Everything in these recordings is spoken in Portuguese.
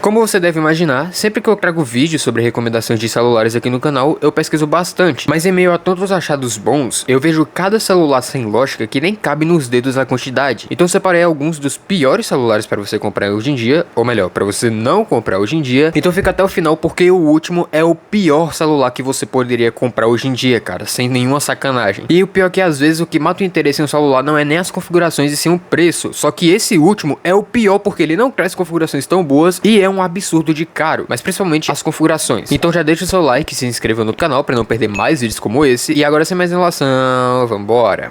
Como você deve imaginar, sempre que eu trago vídeos sobre recomendações de celulares aqui no canal, eu pesquiso bastante, mas em meio a tantos achados bons, eu vejo cada celular sem lógica que nem cabe nos dedos a quantidade. Então separei alguns dos piores celulares para você comprar hoje em dia, ou melhor, para você não comprar hoje em dia. Então fica até o final porque o último é o pior celular que você poderia comprar hoje em dia, cara, sem nenhuma sacanagem. E o pior é que às vezes o que mata o interesse em um celular não é nem as configurações e sim o preço, só que esse último é o pior porque ele não traz configurações tão boas e é um absurdo de caro, mas principalmente as configurações. Então já deixa o seu like e se inscreva no canal para não perder mais vídeos como esse. E agora sem mais enrolação, vambora!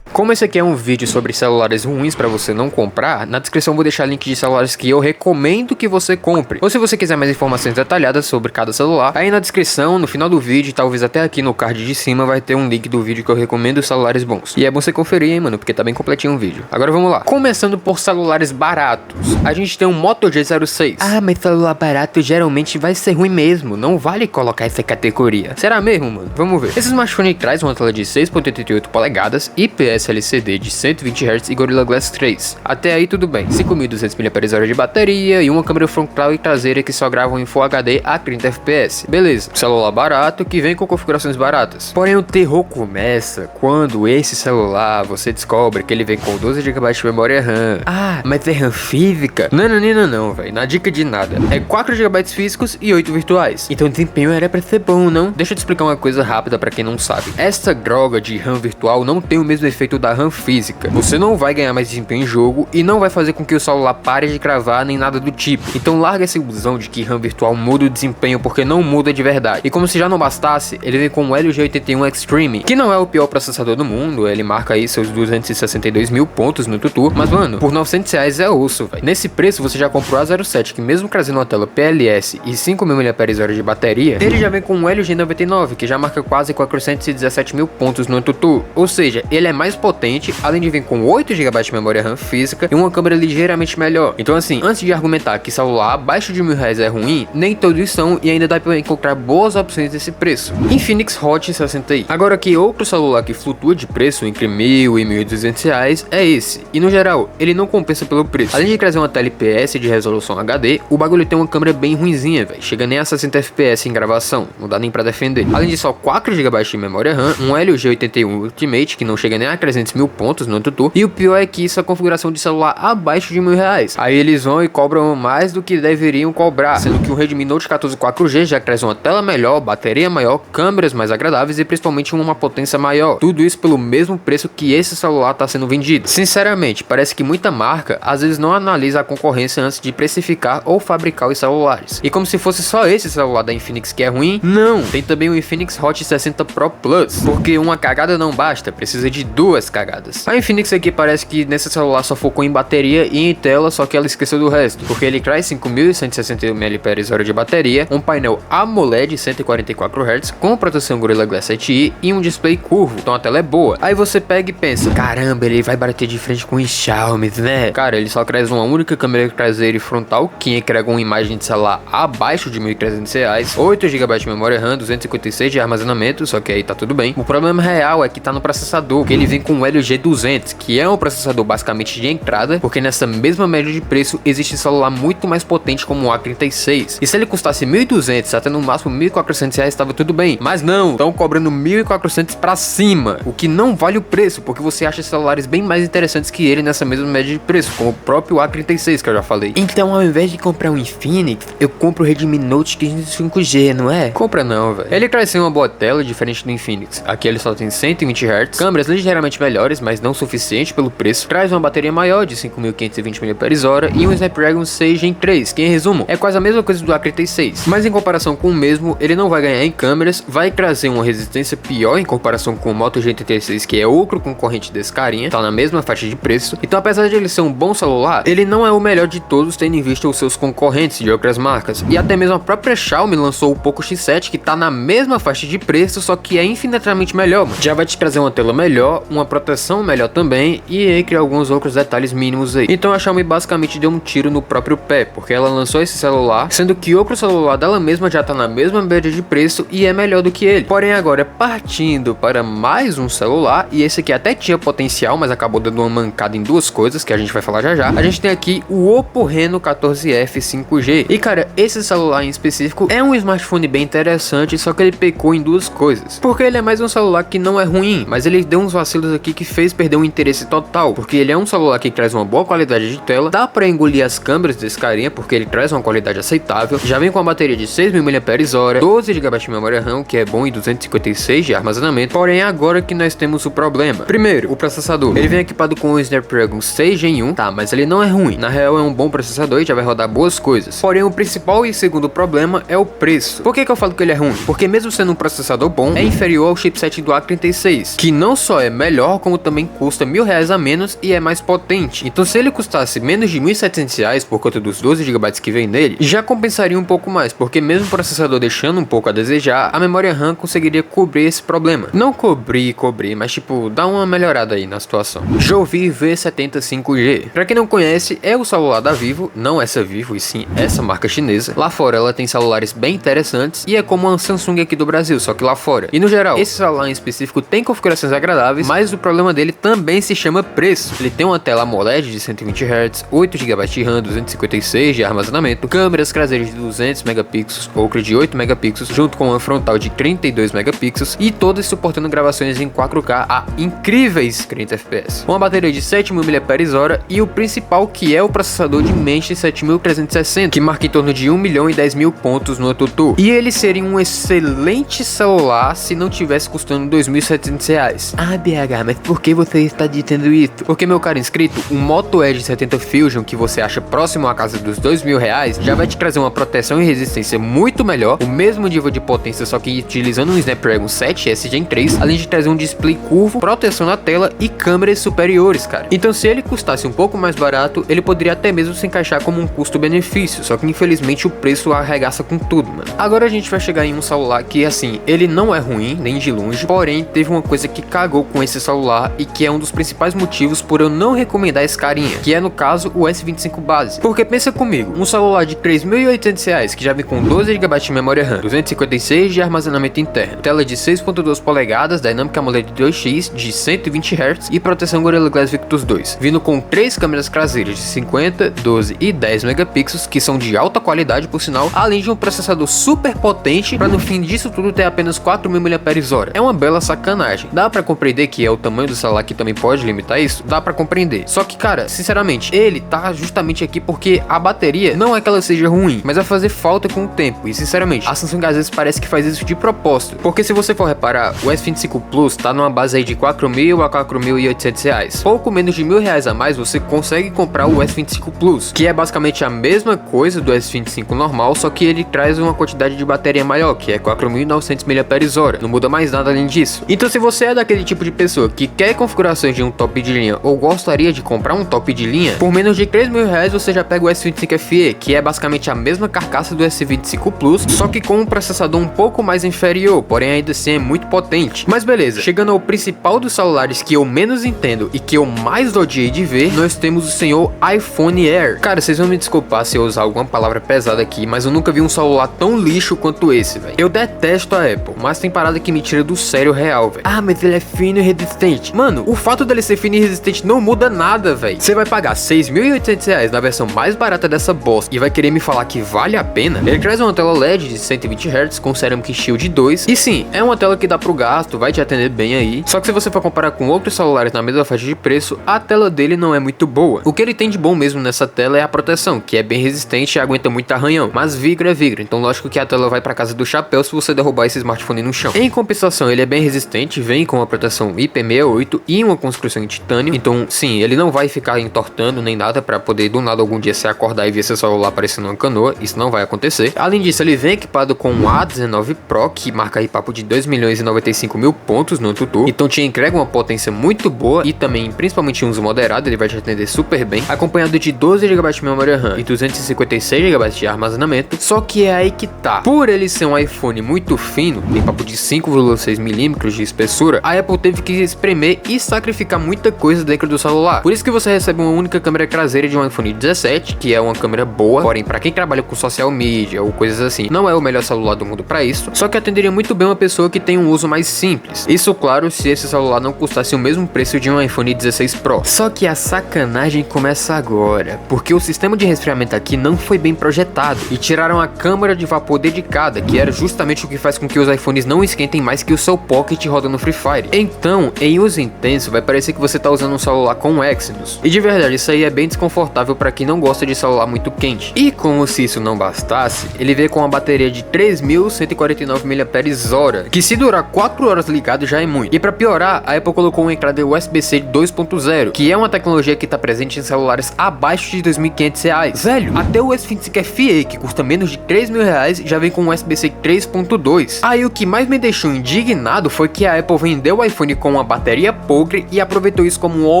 Como esse aqui é um vídeo sobre celulares ruins para você não comprar, na descrição eu vou deixar link de celulares que eu recomendo que você compre. Ou se você quiser mais informações detalhadas sobre cada celular, aí na descrição, no final do vídeo, talvez até aqui no card de cima, vai ter um link do vídeo que eu recomendo celulares bons. E é bom você conferir, hein, mano, porque tá bem completinho o vídeo. Agora vamos lá. Começando por celulares baratos. A gente tem um Moto G06. Ah, mas celular barato geralmente vai ser ruim mesmo. Não vale colocar essa categoria. Será mesmo, mano? Vamos ver. Esse smartphone traz uma tela de 6.88 polegadas, IPS LCD de 120 Hz e Gorilla Glass 3. Até aí tudo bem. 5.200 mAh de bateria e uma câmera frontal e traseira que só gravam em Full HD a 30 fps. Beleza, celular barato que vem com configurações baratas. Porém o terror começa quando esse celular você descobre que ele vem com 12 GB de memória RAM. Ah, mas é RAM física? Não, velho. Na dica de nada. É 4 GB físicos e 8 virtuais. Então o desempenho era pra ser bom, não? Deixa eu te explicar uma coisa rápida pra quem não sabe. Essa droga de RAM virtual não tem o mesmo efeito da RAM física. Você não vai ganhar mais desempenho em jogo e não vai fazer com que o celular pare de cravar nem nada do tipo. Então larga essa ilusão de que RAM virtual muda o desempenho, porque não muda de verdade. E como se já não bastasse, ele vem com o Helio G81 Extreme, que não é o pior processador do mundo, ele marca aí seus 262 mil pontos no tutu, mas mano, por 900 reais é osso, velho. Nesse preço você já comprou a A07, que mesmo trazendo uma tela PLS e 5.000 mAh de bateria, ele já vem com o Helio G99, que já marca quase 417 mil pontos no tutu. Ou seja, ele é mais potente, além de vir com 8 GB de memória RAM física e uma câmera ligeiramente melhor. Então assim, antes de argumentar que celular abaixo de R$1.000 é ruim, nem todos são e ainda dá pra encontrar boas opções nesse preço. Infinix Hot 60i. Agora que outro celular que flutua de preço entre R$1.000 e R$1.200 é esse. E no geral, ele não compensa pelo preço. Além de trazer uma tela IPS de resolução HD, o bagulho tem uma câmera bem ruinzinha, velho. Chega nem a 60 fps em gravação, não dá nem pra defender. Além de só 4 GB de memória RAM, um Helio G81 Ultimate que não chega nem a 300 mil pontos no tutu, e o pior é que isso é configuração de celular abaixo de R$1.000. Aí eles vão e cobram mais do que deveriam cobrar, sendo que o Redmi Note 14 4G já traz uma tela melhor, bateria maior, câmeras mais agradáveis e principalmente uma potência maior. Tudo isso pelo mesmo preço que esse celular está sendo vendido. Sinceramente, parece que muita marca às vezes não analisa a concorrência antes de precificar ou fabricar os celulares. E como se fosse só esse celular da Infinix que é ruim, não! Tem também o Infinix Hot 60 Pro Plus, porque uma cagada não basta, precisa de duas cagadas. A Infinix aqui parece que nesse celular só focou em bateria e em tela, só que ela esqueceu do resto, porque ele traz 5.161 mAh de bateria, um painel AMOLED 144 Hz com proteção Gorilla Glass 7i e um display curvo, então a tela é boa. Aí você pega e pensa, caramba, ele vai bater de frente com os Xiaomi, né? Cara, ele só traz uma única câmera traseira e frontal, que entrega uma imagem de celular abaixo de R$1.300, 8 GB de memória RAM, 256 de armazenamento, só que aí tá tudo bem. O problema real é que tá no processador, que ele vem com o Helio G200, que é um processador basicamente de entrada, porque nessa mesma média de preço existe celular muito mais potente como o A36. E se ele custasse R$1.200 até no máximo R$1.400 estava tudo bem, mas não, estão cobrando R$1.400 pra cima, o que não vale o preço, porque você acha celulares bem mais interessantes que ele nessa mesma média de preço, como o próprio A36 que eu já falei. Então ao invés de comprar um Infinix, eu compro o Redmi Note 15 5G, não é? Compra não, velho. Ele traz sim uma boa tela, diferente do Infinix. Aqui ele só tem 120 Hz, câmeras ligeiramente melhores, mas não suficiente pelo preço, traz uma bateria maior de 5.520 mAh e um Snapdragon 6 Gen 3, que em resumo é quase a mesma coisa do A36, mas em comparação com o mesmo, ele não vai ganhar em câmeras, vai trazer uma resistência pior em comparação com o Moto G86, que é outro concorrente desse carinha, tá na mesma faixa de preço. Então apesar de ele ser um bom celular, ele não é o melhor de todos, tendo em vista os seus concorrentes de outras marcas, e até mesmo a própria Xiaomi lançou o Poco X7, que tá na mesma faixa de preço, só que é infinitamente melhor, mano. Já vai te trazer uma tela melhor, uma proteção melhor também e entre alguns outros detalhes mínimos aí. Então a Xiaomi basicamente deu um tiro no próprio pé, porque ela lançou esse celular, sendo que outro celular dela mesma já tá na mesma média de preço e é melhor do que ele. Porém agora partindo para mais um celular, e esse aqui até tinha potencial, mas acabou dando uma mancada em duas coisas que a gente vai falar já já. A gente tem aqui o Oppo Reno 14F 5G. E cara, esse celular em específico é um smartphone bem interessante, só que ele pecou em duas coisas. Porque ele é mais um celular que não é ruim, mas ele deu uns vacilos aqui que fez perder um interesse total, porque ele é um celular que traz uma boa qualidade de tela, dá pra engolir as câmeras desse carinha, porque ele traz uma qualidade aceitável, já vem com uma bateria de 6.000 mAh, 12 GB de memória RAM, que é bom, e 256 de armazenamento. Porém agora que nós temos o problema. Primeiro, o processador. Ele vem equipado com o Snapdragon 6 Gen 1, tá, mas ele não é ruim. Na real é um bom processador e já vai rodar boas coisas. Porém o principal e segundo problema é o preço. Por que eu falo que ele é ruim? Porque mesmo sendo um processador bom, é inferior ao chipset do A36, que não só é melhor, como também custa R$1.000 a menos e é mais potente. Então se ele custasse menos de R$1.700 por conta dos 12 GB que vem nele, já compensaria um pouco mais, porque mesmo o processador deixando um pouco a desejar, a memória RAM conseguiria cobrir esse problema. Não cobrir, mas tipo, dá uma melhorada aí na situação. Jovi V70 5G. Pra quem não conhece, é o celular da Vivo, não essa Vivo, e sim essa marca chinesa. Lá fora ela tem celulares bem interessantes e é como a Samsung aqui do Brasil, só que lá fora. E no geral, esse celular em específico tem configurações agradáveis, mas o problema dele também se chama preço. Ele tem uma tela AMOLED de 120 Hz, 8 GB de RAM, 256 de armazenamento, câmeras traseiras de 200 megapixels, outra de 8 megapixels, junto com uma frontal de 32 megapixels e todas suportando gravações em 4K a incríveis 30 fps. Uma bateria de 7.000 mAh e o principal, que é o processador de Dimensity 7360, que marca em torno de 1.010.000 pontos no AnTuTu. E ele seria um excelente celular se não tivesse custando R$2.700. Ah, BH, mas por que você está dizendo isso? Porque, meu caro inscrito, o Moto Edge 70 Fusion, que você acha próximo à casa dos R$2.000, já vai te trazer uma proteção e resistência muito melhor, o mesmo nível de potência, só que utilizando um Snapdragon 7S Gen 3, além de trazer um display curvo, proteção na tela e câmeras superiores, cara. Então se ele custasse um pouco mais barato, ele poderia até mesmo se encaixar como um custo-benefício, só que infelizmente o preço arregaça com tudo, mano. Agora a gente vai chegar em um celular que, assim, ele não é ruim, nem de longe, porém teve uma coisa que cagou com esse celular e que é um dos principais motivos por eu não recomendar esse carinha, que é no caso o S25 base. Porque pensa comigo, um celular de R$3.800 que já vem com 12 GB de memória RAM, 256 de armazenamento interno, tela de 6.2 polegadas, Dynamic AMOLED 2X de 120 Hz e proteção Gorilla Glass Victus 2, vindo com 3 câmeras traseiras de 50, 12 e 10 megapixels, que são de alta qualidade por sinal, além de um processador super potente para no fim disso tudo ter apenas 4.000 mAh. É uma bela sacanagem. Dá pra compreender que é o tamanho do celular que também pode limitar isso? Dá pra compreender. Só que, cara, sinceramente, ele tá justamente aqui porque a bateria não é que ela seja ruim, mas vai fazer falta com o tempo. E sinceramente, a Samsung às vezes parece que faz isso de propósito. Porque se você for reparar, o S25 Plus tá numa base aí de R$4.000 a R$4.800. Pouco menos de R$1.000 a mais você consegue comprar o S25 Plus, que é basicamente a mesma coisa do S25 normal, só que ele traz uma quantidade de bateria maior, que é 4.900 mAh. Não muda mais nada além disso. Então se você é daquele tipo de pessoa que quer configurações de um top de linha ou gostaria de comprar um top de linha, por menos de R$3.000 você já pega o S25 FE, que é basicamente a mesma carcaça do S25 Plus, só que com um processador um pouco mais inferior, porém ainda assim é muito potente. Mas beleza, chegando ao principal dos celulares que eu menos entendo e que eu mais odiei de ver, nós temos o senhor iPhone Air. Cara, vocês vão me desculpar se eu usar alguma palavra pesada aqui, mas eu nunca vi um celular tão lixo quanto esse, velho. Eu detesto a Apple, mas tem parada que me tira do sério real, velho. Ah, mas ele é fino e resistente. Mano, o fato dele ser fino e resistente não muda nada, velho. Você vai pagar R$6.800 na versão mais barata dessa bosta e vai querer me falar que vale a pena? Ele traz uma tela LED de 120 Hz com Ceramic Shield 2 e sim, é uma tela que dá pro gasto, vai te atender bem aí. Só que se você for comparar com outros celulares na mesma faixa de preço, a tela dele não é muito boa. O que ele tem de bom mesmo nessa tela é a proteção, que é bem resistente e aguenta muito arranhão, mas vidro é vidro, então lógico que a tela vai pra casa do chapéu se você derrubar esse smartphone no chão. Em compensação, ele é bem resistente, vem com uma proteção IP68 e uma construção em titânio, então sim, ele não vai ficar entortando nem nada pra poder do nada algum dia se acordar e ver seu celular parecendo uma canoa, isso não vai acontecer. Além disso, ele vem equipado com um A19 Pro, que marca aí papo de 2.095.000 pontos no AnTuTu, então te entrega uma potência muito boa e também, principalmente em uso moderado, ele vai te atender super bem, acompanhado de 12 GB de memória RAM e 256 GB de armazenamento. Só que é aí que tá, por ele ser um iPhone muito fino, tem papo de 5,6 mm de espessura, a Apple teve que espremer e sacrificar muita coisa dentro do celular. Por isso que você recebe uma única câmera traseira de um iPhone 17, que é uma câmera boa, porém para quem trabalha com social media ou coisas assim, não é o melhor celular do mundo para isso, só que atenderia muito bem uma pessoa que tem um uso mais simples. Isso, claro, se esse celular não custasse o mesmo preço de um iPhone 16 Pro. Só que a sacanagem começa agora, porque o sistema de resfriamento aqui não foi bem projetado e tiraram a câmara de vapor dedicada, que era justamente o que faz com que os iPhones não esquentem mais que o seu Pocket roda no Free Fire. Então, em uso intenso, vai parecer que você tá usando um celular com Exynos. E de verdade, isso aí é bem desconfortável para quem não gosta de celular muito quente. E como se isso não bastasse, ele veio com uma bateria de 3.149 mAh, que se durar 4 horas ligado já é muito. E para piorar, a Apple colocou uma entrada USB-C 2.0, que é uma tecnologia que tá presente em celulares abaixo de R$2.500. Velho, até o S25 FE, que custa menos de R$3.000, já vem com USB-C 3.2. Aí o que mais me deixou indignado foi que a Apple vendeu o iPhone com uma bateria podre e aproveitou isso como uma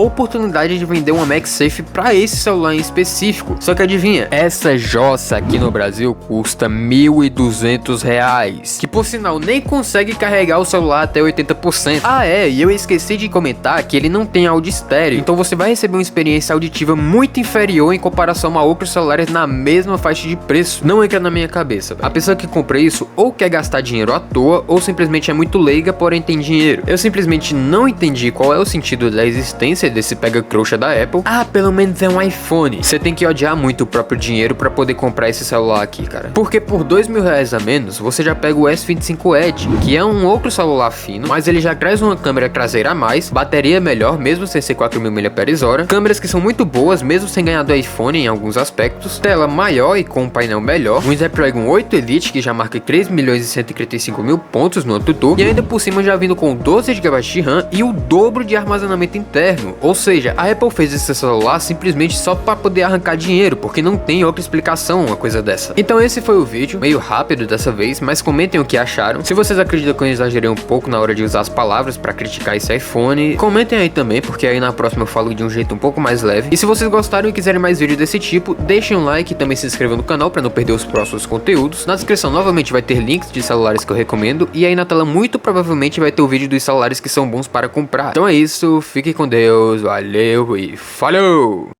oportunidade de vender uma MagSafe para esse celular em específico. Só que adivinha, essa jossa aqui no Brasil custa R$1.200, que por sinal nem consegue carregar o celular até 80%. Ah é, e eu esqueci de comentar que ele não tem áudio estéreo, então você vai receber uma experiência auditiva muito inferior em comparação a outros celulares na mesma faixa de preço. Não entra na minha cabeça, velho. A pessoa que compra isso ou quer gastar dinheiro à toa, ou simplesmente é muito leiga, porém tem dinheiro. Eu simplesmente não entendi qual é o sentido da existência desse pega-trouxa da Apple. Ah, pelo menos é um iPhone. Você tem que odiar muito o próprio dinheiro pra poder comprar esse celular aqui, cara. Porque por R$2.000 a menos, você já pega o S25 Edge, que é um outro celular fino, mas ele já traz uma câmera traseira a mais, bateria melhor, mesmo sem ser 4.000 mAh, câmeras que são muito boas, mesmo sem ganhar do iPhone em alguns aspectos, tela maior e com um painel melhor, um Snapdragon 8 Elite que já marca 3.135.000 pontos no AnTuTu, e ainda por cima já vindo com 12 GB de RAM e o dobro de armazenamento interno. Ou seja, a Apple fez esse celular simplesmente só para poder arrancar dinheiro, porque não tem outra explicação uma coisa dessa. Então esse foi o vídeo, meio rápido dessa vez, mas comentem o que acharam. Se vocês acreditam que eu exagerei um pouco na hora de usar as palavras para criticar esse iPhone, comentem aí também, porque aí na próxima eu falo de um jeito um pouco mais leve. E se vocês gostaram e quiserem mais vídeos desse tipo, deixem um like e também se inscrevam no canal para não perder os próximos conteúdos. Na descrição novamente vai ter links de celulares que eu recomendo, e aí na tela muito provavelmente vai ter o vídeo dos celulares que são bons para comprar. Então é isso, fiquem com Deus, valeu e falou!